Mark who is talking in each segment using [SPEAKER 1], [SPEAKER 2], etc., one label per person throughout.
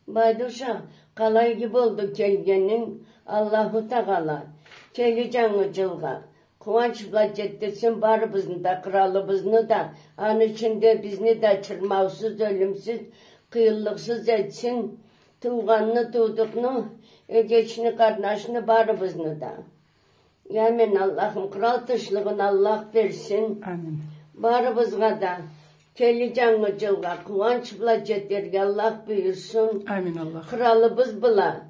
[SPEAKER 1] Bayduşa kalay gibi oldu gelgenin Allahu Teala. Geleceğin cılga. Kıvançla ceddesin barımızın da kralımızını da an içinde bizni de çırmavsız ölümsüz kıyılıksız etsin. Tuğanını tuğduknu geçini kardeşini barımızını da. Yemin Allah'ım kral tışlığını Allah versin.
[SPEAKER 2] Amin.
[SPEAKER 1] Barımızga da geleceğin cılga kıvançla cedderge Allah buyursun.
[SPEAKER 2] Amin Allah.
[SPEAKER 1] Kralımız bula.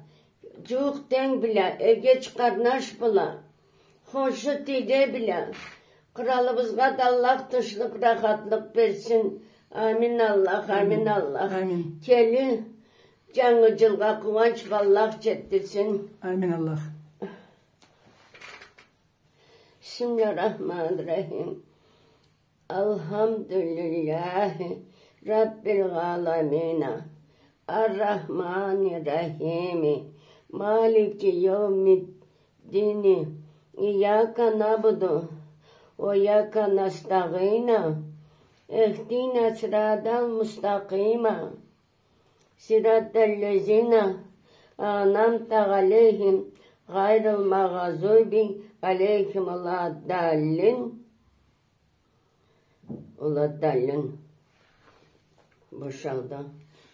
[SPEAKER 1] Cuğuk den bile geç kardeş bula. Hoşu dide bile. Kralımızga da Allah tışlık rahatlık versin. Amin Allah, amin Allah.
[SPEAKER 2] Amin.
[SPEAKER 1] Keli canıcılga kıvanç Allah ceddesin.
[SPEAKER 2] Amin Allah.
[SPEAKER 1] Bismillahirrahmanirrahim. Elhamdülillahi Rabbil alemine. Errahmanirrahim. Maliki yevmiddini. İyyâke na'budu ve iyyâke nesta'în. İhdina sıratal mustakîme. Sıratellezîne en'amte aleyhim gayril mağzubi aleyhim veleddallin. Veleddallin. Boşaldı.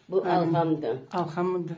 [SPEAKER 1] Bu alhamdı.
[SPEAKER 2] Alhamdülillah.